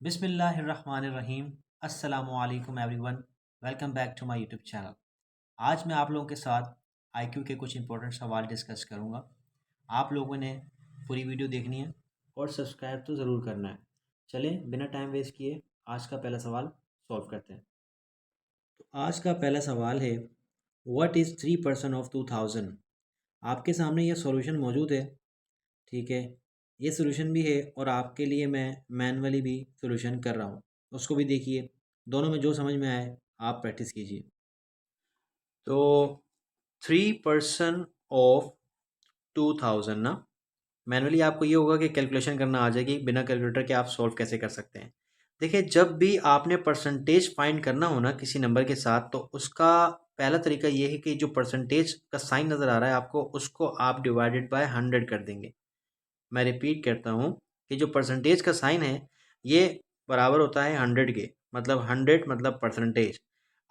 बिस्मिल्लाहिर्रहमानिर्रहीम। अस्सलामुअलैकुम everyone. Welcome back to my YouTube channel. आज मैं आप लोगों के साथ आईक्यू के कुछ इंपॉर्टेंट सवाल डिस्कस करूंगा। आप लोगों ने पूरी वीडियो देखनी है और सब्सक्राइब तो ज़रूर करना है। चलें बिना टाइम वेस्ट किए आज का पहला सवाल सॉल्व करते हैं। तो आज का पहला सवाल है, व्हाट इज़ 3% ऑफ 2000। आपके सामने यह सॉल्यूशन मौजूद है। ठीक है, ये सॉल्यूशन भी है और आपके लिए मैं मैनुअली भी सॉल्यूशन कर रहा हूँ, उसको भी देखिए। दोनों में जो समझ में आए आप प्रैक्टिस कीजिए। तो 3% ऑफ 2000 ना, मैनुअली आपको ये होगा कि कैलकुलेशन करना आ जाएगी, बिना कैलकुलेटर के आप सॉल्व कैसे कर सकते हैं। देखिए, जब भी आपने परसेंटेज फाइंड करना हो ना किसी नंबर के साथ, तो उसका पहला तरीका ये है कि जो परसेंटेज का साइन नज़र आ रहा है आपको, उसको आप डिवाइडेड बाय 100 कर देंगे। मैं रिपीट करता हूँ कि जो परसेंटेज का साइन है ये बराबर होता है 100 के, मतलब 100 मतलब परसेंटेज।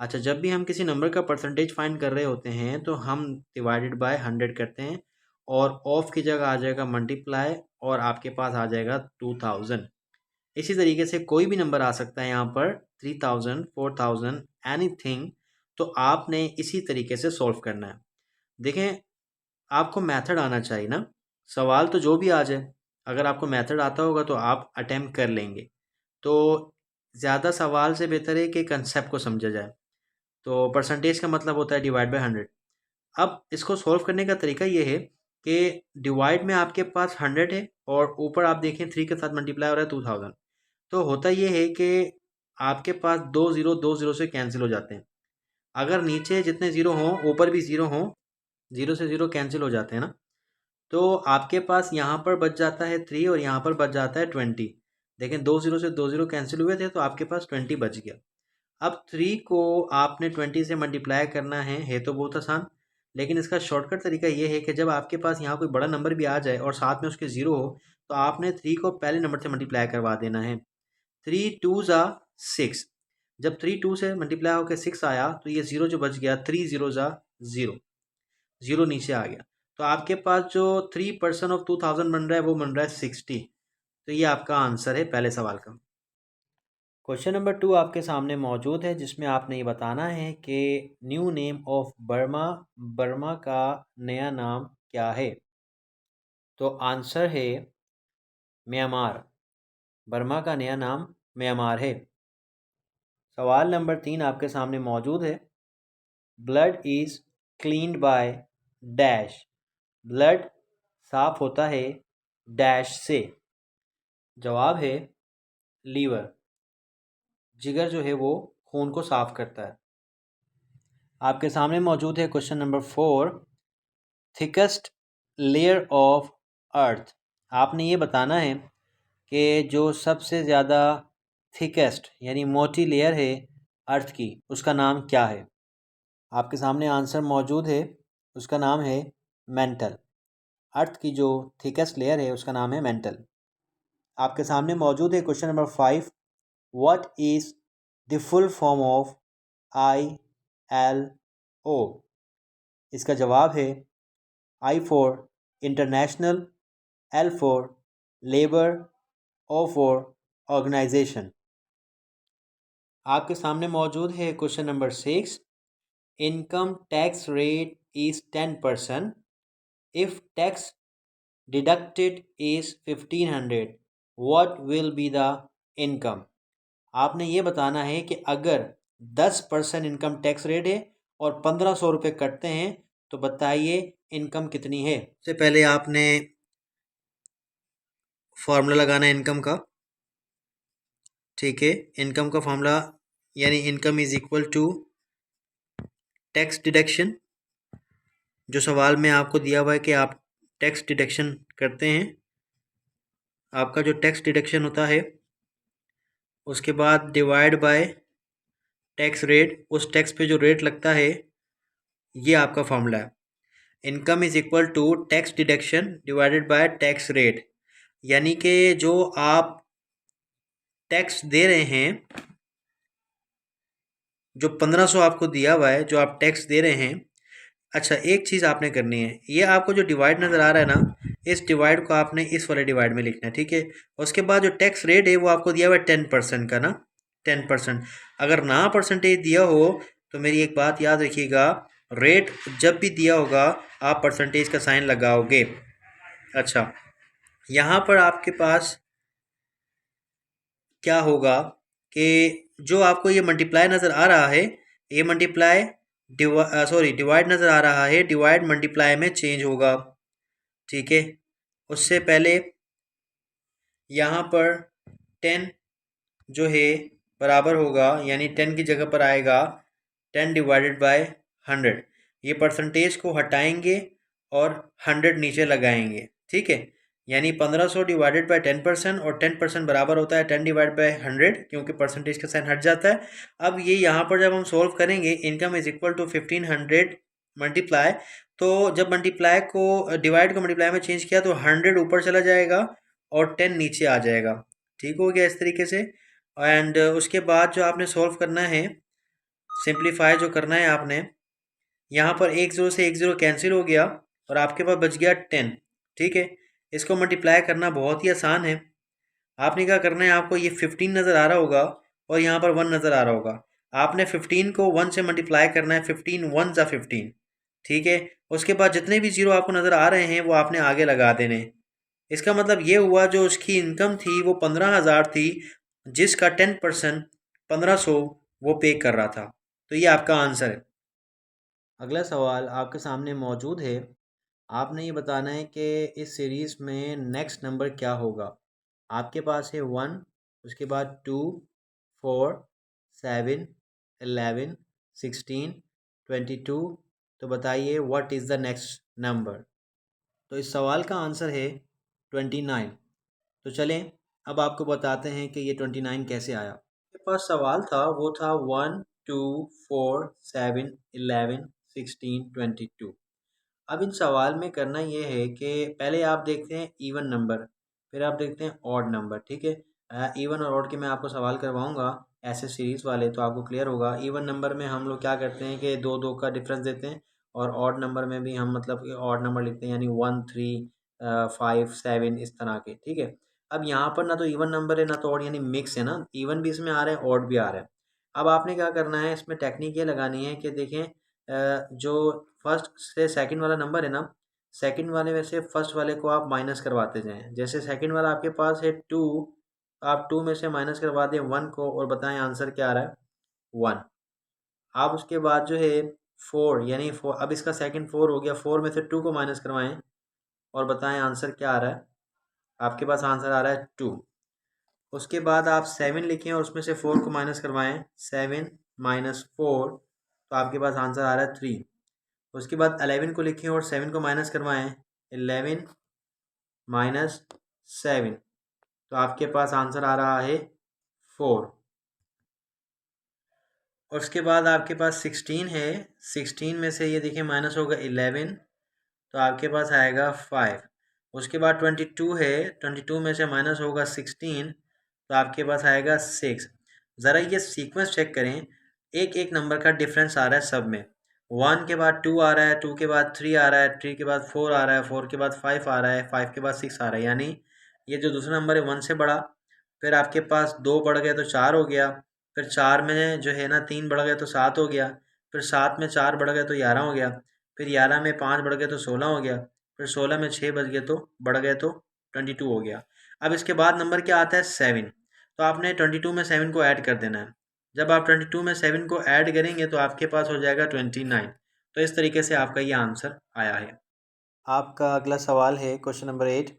अच्छा, जब भी हम किसी नंबर का परसेंटेज फाइंड कर रहे होते हैं तो हम डिवाइडेड बाय 100 करते हैं और ऑफ की जगह आ जाएगा मल्टीप्लाई और आपके पास आ जाएगा 2000। इसी तरीके से कोई भी नंबर आ सकता है यहाँ पर, 3000, 4000, एनीथिंग। तो आपने इसी तरीके से सॉल्व करना है। देखें, आपको मेथड आना चाहिए ना, सवाल तो जो भी आ जाए, अगर आपको मेथड आता होगा तो आप अटेम्प्ट कर लेंगे। तो ज़्यादा सवाल से बेहतर है कि कंसेप्ट को समझा जाए। तो परसेंटेज का मतलब होता है डिवाइड बाय 100। अब इसको सॉल्व करने का तरीका ये है कि डिवाइड में आपके पास 100 है और ऊपर आप देखें 3 के साथ मल्टीप्लाई हो रहा है 2000। तो होता ये है कि आपके पास दो ज़ीरो से कैंसिल हो जाते हैं। अगर नीचे जितने ज़ीरो हों ऊपर भी ज़ीरो हों, ज़ीरो से ज़ीरो कैंसिल हो जाते हैं ना, तो आपके पास यहाँ पर बच जाता है 3 और यहाँ पर बच जाता है 20। देखें, दो ज़ीरो से दो ज़ीरो कैंसिल हुए थे तो आपके पास 20 बच गया। अब 3 को आपने 20 से मल्टीप्लाई करना है तो बहुत आसान, लेकिन इसका शॉर्टकट तरीका ये है कि जब आपके पास यहाँ कोई बड़ा नंबर भी आ जाए और साथ में उसके ज़ीरो हो, तो आपने 3 को पहले नंबर से मल्टीप्लाई करवा देना है। 3 2 ज़ा 6। जब 3 2 से मल्टीप्लाई होकर 6 आया तो ये ज़ीरो जो बच गया, 3 ज़ीरो ज़ा ज़ीरो, ज़ीरो नीचे आ गया। तो आपके पास जो 3% ऑफ 2000 बन रहा है वो बन रहा है 60। तो ये आपका आंसर है पहले सवाल का। क्वेश्चन नंबर 2 आपके सामने मौजूद है, जिसमें आपने ये बताना है कि new name of Burma, Burma का नया नाम क्या है। तो आंसर है म्यांमार। बर्मा का नया नाम म्यांमार है। सवाल नंबर 3 आपके सामने मौजूद है, blood is cleaned by dash. Blood साफ होता है डैश से। जवाब है लीवर। जिगर जो है वो खून को साफ करता है। आपके सामने मौजूद है question number 4, thickest layer of earth. आपने ये बताना है कि जो सबसे ज़्यादा थिकेस्ट यानी मोटी लेयर है अर्थ की, उसका नाम क्या है। आपके सामने आंसर मौजूद है, उसका नाम है मेंटल। अर्थ की जो थिकेस्ट लेयर है उसका नाम है मेंटल। आपके सामने मौजूद है question number 5, what is the full form of ILO। इसका जवाब है I for international, L for labour, O for organisation. आपके सामने मौजूद है question number 6, income tax rate is 10%, if tax deducted is 1500, what will be the income. आपने ये बताना है कि अगर 10% इनकम टैक्स रेट है और 1500 रुपये कटते हैं तो बताइए इनकम कितनी है। सबसे पहले आपने फार्मूला लगाना है इनकम का। ठीक है, इनकम का फार्मूला यानी income is equal to tax deduction. जो सवाल में आपको दिया हुआ है कि आप टैक्स डिडक्शन करते हैं, आपका जो टैक्स डिडक्शन होता है उसके बाद डिवाइड बाय टैक्स रेट, उस टैक्स पे जो रेट लगता है, ये आपका फार्मूला है। Income is equal to tax deduction divided by tax rate, यानी कि जो आप टैक्स दे रहे हैं, जो 1500 आपको दिया हुआ है, जो आप टैक्स दे रहे हैं। अच्छा, एक चीज़ आपने करनी है, ये आपको जो डिवाइड नज़र आ रहा है ना, इस डिवाइड को आपने इस वाले डिवाइड में लिखना है, ठीक है। उसके बाद जो टैक्स रेट है वो आपको दिया हुआ है 10% का ना, 10%। अगर ना परसेंटेज दिया हो तो मेरी एक बात याद रखिएगा, रेट जब भी दिया होगा आप परसेंटेज का साइन लगाओगे। अच्छा, यहाँ पर आपके पास क्या होगा कि जो आपको ये मल्टीप्लाई नज़र आ रहा है, ये मल्टीप्लाई डिवाइड नज़र आ रहा है, डिवाइड मल्टीप्लाई में चेंज होगा, ठीक है। उससे पहले यहाँ पर 10 जो है बराबर होगा, यानी 10 की जगह पर आएगा 10 डिवाइडेड बाय 100। ये परसेंटेज को हटाएंगे और 100 नीचे लगाएंगे, ठीक है। यानी 1500 डिवाइडेड बाय 10%, और 10% बराबर होता है 10 डिवाइड बाय 100, क्योंकि परसेंटेज का साइन हट जाता है। अब ये यहाँ पर जब हम सोल्व करेंगे, income is equal to 1500 multiply, तो जब मल्टीप्लाई को डिवाइड को मल्टीप्लाई में चेंज किया तो 100 ऊपर चला जाएगा और 10 नीचे आ जाएगा, ठीक हो गया इस तरीके से। एंड उसके बाद जो आपने सोल्व करना है, सिंप्लीफाई जो करना है आपने, यहाँ पर एक ज़ीरो से एक ज़ीरो कैंसिल हो गया और आपके पास बच गया 10, ठीक है। इसको मल्टीप्लाई करना बहुत ही आसान है। आपने क्या करना है, आपको ये 15 नज़र आ रहा होगा और यहाँ पर 1 नज़र आ रहा होगा। आपने 15 को 1 से मल्टीप्लाई करना है, 15 1 ज़ा 15, ठीक है। उसके बाद जितने भी ज़ीरो आपको नज़र आ रहे हैं वो आपने आगे लगा देने। इसका मतलब ये हुआ जो उसकी इनकम थी वो 15,000 थी, जिसका 10% 1500 वो पे कर रहा था। तो ये आपका आंसर है। अगला सवाल आपके सामने मौजूद है। आपने ये बताना है कि इस सीरीज़ में नेक्स्ट नंबर क्या होगा। आपके पास है 1, उसके बाद 2, 4, 7, 11, 16, 22। तो बताइए what is the next number. तो इस सवाल का आंसर है 29। तो चलें अब आपको बताते हैं कि ये 29 कैसे आया। मेरे पास सवाल था वो था 1, 2, 4, 7, 11, 16, 22। अब इन सवाल में करना ये है कि पहले आप देखते हैं इवन नंबर, फिर आप देखते हैं ऑड नंबर, ठीक है। इवन और ऑड के मैं आपको सवाल करवाऊंगा ऐसे सीरीज़ वाले, तो आपको क्लियर होगा। इवन नंबर में हम लोग क्या करते हैं कि दो दो का डिफरेंस देते हैं, और ऑड नंबर में भी हम मतलब कि ऑड नंबर लिखते हैं, यानी 1, 3, 5, 7 इस तरह के, ठीक है। अब यहाँ पर ना तो इवन नंबर है ना तो ऑड, यानी मिक्स है ना, इवन भी इसमें आ रहा है ऑड भी आ रहा है। अब आपने क्या करना है, इसमें टेक्निक ये लगानी है कि देखें जो फर्स्ट से सेकंड वाला नंबर है ना, सेकंड वाले में से फर्स्ट वाले को आप माइनस करवाते जाएं। जैसे सेकंड वाला आपके पास है 2, आप 2 में से माइनस करवा दें 1 को, और बताएं आंसर क्या आ रहा है, 1। आप उसके बाद जो है 4, यानी 4, अब इसका सेकंड 4 हो गया, 4 में से 2 को माइनस करवाएं और बताएं आंसर क्या आ रहा है, आपके पास आंसर आ रहा है 2। उसके बाद आप 7 लिखें और उसमें से 4 को माइनस करवाएं, 7 माइनस 4, तो आपके पास आंसर आ रहा है 3। उसके बाद 11 को लिखें और 7 को माइनस करवाएं, 11 माइनस 7, तो आपके पास आंसर आ रहा है 4। और उसके बाद आपके पास 16 है, 16 में से ये देखिए माइनस होगा 11, तो आपके पास आएगा 5। उसके बाद 22 है, 22 में से माइनस होगा 16, तो आपके पास आएगा 6। ज़रा ये सीक्वेंस चेक करें, एक एक नंबर का डिफरेंस आ रहा है सब में। 1 के बाद 2 आ रहा है, 2 के बाद 3 आ रहा है, 3 के बाद 4 आ रहा है, 4 के बाद 5 आ रहा है, 5 के बाद 6 आ रहा है। यानी ये जो दूसरा नंबर है 1 से बड़ा, फिर आपके पास 2 बढ़ गया तो 4 हो गया, फिर 4 में जो है ना 3 बढ़ गया तो 7 हो गया, फिर 7 में 4 बढ़ गया तो 11 हो गया, फिर 11 में 5 बढ़ गए तो 16 हो गया, फिर 16 में 6 बच गए तो बढ़ गए तो 22 हो गया। अब इसके बाद नंबर क्या आता है, 7। तो आपने 22 में 7 को ऐड कर देना है। जब आप 22 में 7 को ऐड करेंगे तो आपके पास हो जाएगा 29। तो इस तरीके से आपका ये आंसर आया है। आपका अगला सवाल है question number 8।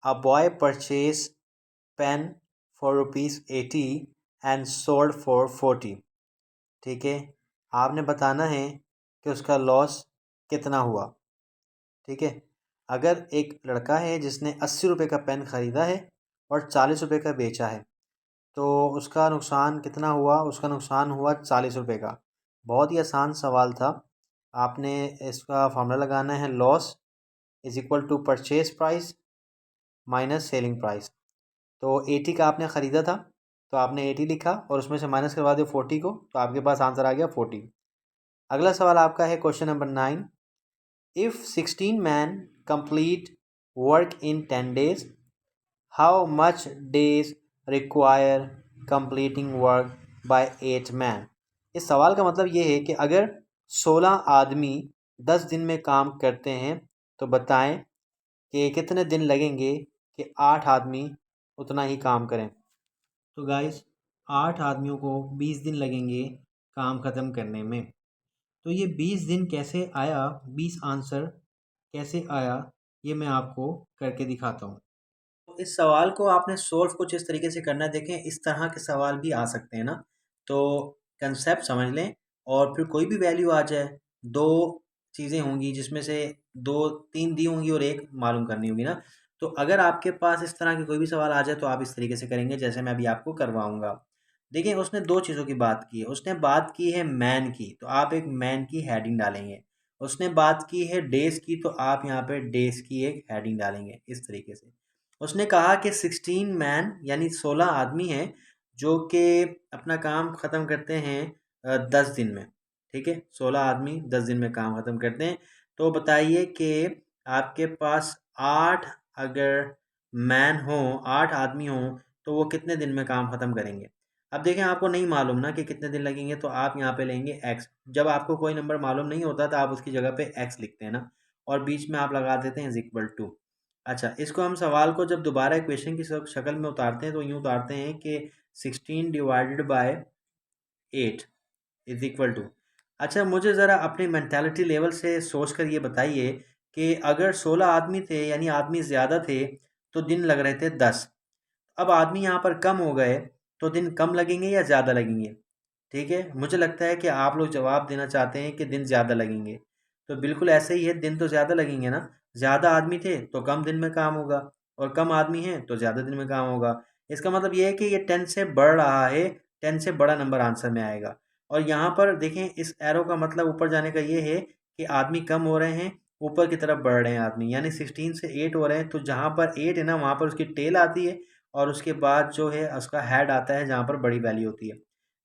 A boy purchase pen for ₹80 and sold for 40, ठीक है। आपने बताना है कि उसका लॉस कितना हुआ, ठीक है। अगर एक लड़का है जिसने 80 रुपये का पेन ख़रीदा है और 40 रुपये का बेचा है, तो उसका नुकसान कितना हुआ, उसका नुकसान हुआ 40 रुपये का। बहुत ही आसान सवाल था। आपने इसका फार्मूला लगाना है, loss is equal to purchase price minus selling price. तो 80 का आपने ख़रीदा था, तो आपने 80 लिखा और उसमें से माइनस करवा दिया 40 को, तो आपके पास आंसर आ गया 40। अगला सवाल आपका है question number 9। If 16 man complete work in 10 days? How much days require completing work by 8 man? इस सवाल का मतलब ये है कि अगर 16 आदमी 10 दिन में काम करते हैं तो बताएं कि कितने दिन लगेंगे कि 8 आदमी उतना ही काम करें। तो गाइस 8 आदमियों को 20 दिन लगेंगे काम ख़त्म करने में। तो ये 20 दिन कैसे आया, 20 आंसर कैसे आया, ये मैं आपको करके दिखाता हूँ। तो इस सवाल को आपने सोल्व कुछ इस तरीके से करना है। देखें इस तरह के सवाल भी आ सकते हैं ना, तो कंसेप्ट समझ लें और फिर कोई भी वैल्यू आ जाए, दो चीज़ें होंगी जिसमें से दो तीन दी होंगी और एक मालूम करनी होगी ना। तो अगर आपके पास इस तरह के कोई भी सवाल आ जाए तो आप इस तरीके से करेंगे जैसे मैं अभी आपको करवाऊंगा। देखिए उसने दो चीज़ों की बात की है। उसने बात की है मैन की, तो आप एक मैन की हेडिंग डालेंगे। उसने बात की है डेज की, तो आप यहाँ पे डेज की एक हेडिंग डालेंगे इस तरीके से। उसने कहा कि 16 मैन यानी 16 आदमी हैं जो कि अपना काम ख़त्म करते हैं 10 दिन में। ठीक है, 16 आदमी 10 दिन में काम ख़त्म करते हैं। तो बताइए कि आपके पास 8 अगर मैन हो, 8 आदमी हों, तो वो कितने दिन में काम ख़त्म करेंगे। अब देखें आपको नहीं मालूम ना कि कितने दिन लगेंगे, तो आप यहाँ पे लेंगे एक्स। जब आपको कोई नंबर मालूम नहीं होता तो आप उसकी जगह पे एक्स लिखते हैं ना, और बीच में आप लगा देते हैं इज इक्वल टू। अच्छा, इसको हम सवाल को जब दोबारा इक्वेशन की शक्ल में उतारते हैं तो यूँ उतारते हैं कि 16 divided by 8 is equal to. अच्छा, मुझे ज़रा अपनी मेंटालिटी लेवल से सोच कर ये बताइए कि अगर 16 आदमी थे यानी आदमी ज़्यादा थे तो दिन लग रहे थे 10। अब आदमी यहाँ पर कम हो गए तो दिन कम लगेंगे या ज़्यादा लगेंगे। ठीक है, मुझे लगता है कि आप लोग जवाब देना चाहते हैं कि दिन ज़्यादा लगेंगे। तो बिल्कुल ऐसे ही है, दिन तो ज़्यादा लगेंगे ना। ज़्यादा आदमी थे तो कम दिन में काम होगा, और कम आदमी हैं तो ज़्यादा दिन में काम होगा। इसका मतलब ये है कि ये 10 से बढ़ रहा है, 10 से बड़ा नंबर आंसर में आएगा। और यहाँ पर देखें इस एरो का मतलब ऊपर जाने का ये है कि आदमी कम हो रहे हैं, ऊपर की तरफ बढ़ रहे हैं आदमी, यानी 16 से 8 हो रहे हैं। तो जहाँ पर 8 है ना वहाँ पर उसकी टेल आती है, और उसके बाद जो है उसका हेड आता है जहाँ पर बड़ी वैल्यू होती है।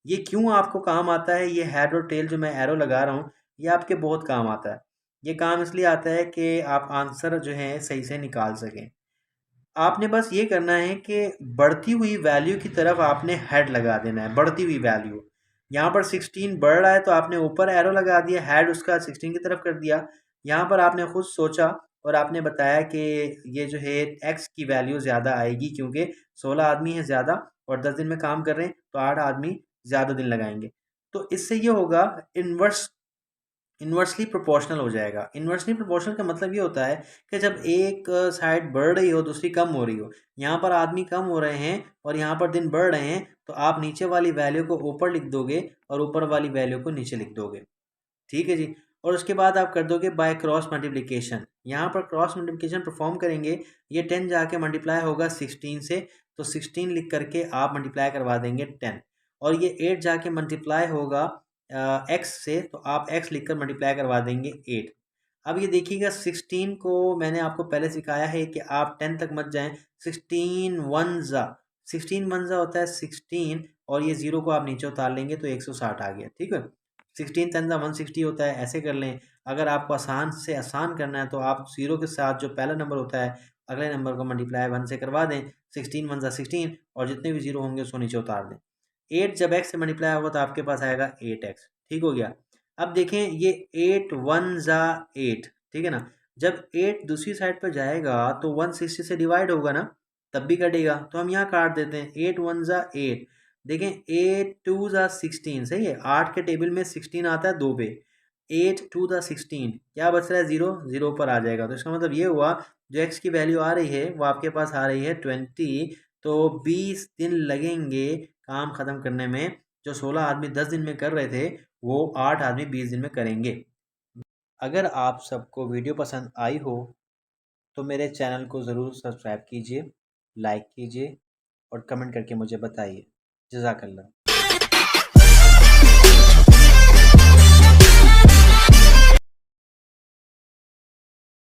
ये क्यों आपको काम आता है, ये हेड और टेल जो मैं एरो लगा रहा हूँ ये आपके बहुत काम आता है। ये काम इसलिए आता है कि आप आंसर जो है सही से निकाल सकें। आपने बस ये करना है कि बढ़ती हुई वैल्यू की तरफ आपने हेड लगा देना है, बढ़ती हुई वैल्यू। यहाँ पर 16 बढ़ रहा है तो आपने ऊपर एरो लगा दिया, हेड उसका 16 की तरफ कर दिया। यहाँ पर आपने खुद सोचा और आपने बताया कि ये जो है एक्स की वैल्यू ज़्यादा आएगी क्योंकि 16 आदमी है ज़्यादा और 10 दिन में काम कर रहे हैं तो 8 आदमी ज़्यादा दिन लगाएंगे। तो इससे ये होगा इन्वर्सली प्रोपोर्शनल हो जाएगा। इन्वर्सली प्रोपोर्शनल का मतलब ये होता है कि जब एक साइड बढ़ रही हो दूसरी कम हो रही हो। यहाँ पर आदमी कम हो रहे हैं और यहाँ पर दिन बढ़ रहे हैं, तो आप नीचे वाली वैल्यू को ऊपर लिख दोगे और ऊपर वाली वैल्यू को नीचे लिख दोगे। ठीक है जी। और उसके बाद आप कर दोगे बाय क्रॉस मल्टीप्लिकेशन। यहाँ पर क्रॉस मल्टीप्लिकेशन परफॉर्म करेंगे, ये 10 जाके मल्टीप्लाई होगा 16 से, तो 16 लिख करके आप मल्टीप्लाई करवा देंगे 10। और ये 8 जाके मल्टीप्लाई होगा एक्स से, तो आप एक्स लिख कर मल्टीप्लाई करवा देंगे 8। अब ये देखिएगा 16 को मैंने आपको पहले सिखाया है कि आप 10 तक मत जाएं। 16 वन ज़ा होता है 16, और ये ज़ीरो को आप नीचे उतार लेंगे तो 160 आ गया। ठीक है, 16 टेन 160 होता है, ऐसे कर लें। अगर आपको आसान से आसान करना है तो आप ज़ीरो के साथ जो पहला नंबर होता है अगले नंबर को मल्टीप्लाई 1 से करवा दें। 16 वन ज़ा 16, और जितने भी ज़ीरो होंगे उसको नीचे उतार दें। 8 जब एक्स से मल्टीप्लाई होगा तो आपके पास आएगा 8x। ठीक हो गया। अब देखें ये 8 वन ज़ा 8, ठीक है ना। जब 8 दूसरी साइड पर जाएगा तो 160 से डिवाइड होगा ना, तब भी कटेगा, तो हम यहाँ काट देते हैं। 8 वन ज़ा 8, देखें 8 टू ज़ा 16, सही है। 8 के टेबल में 16 आता है 2 पे। 8 टू ज़ा 16, क्या बच रहा है, ज़ीरो, ज़ीरो पर आ जाएगा। तो इसका मतलब ये हुआ जो एक्स की वैल्यू आ रही है वो आपके पास आ रही है 20। तो 20 दिन लगेंगे काम ख़त्म करने में। जो 16 आदमी 10 दिन में कर रहे थे वो 8 आदमी 20 दिन में करेंगे। अगर आप सबको वीडियो पसंद आई हो तो मेरे चैनल को ज़रूर सब्सक्राइब कीजिए, लाइक कीजिए और कमेंट करके मुझे बताइए। जज़ाकल्लाह।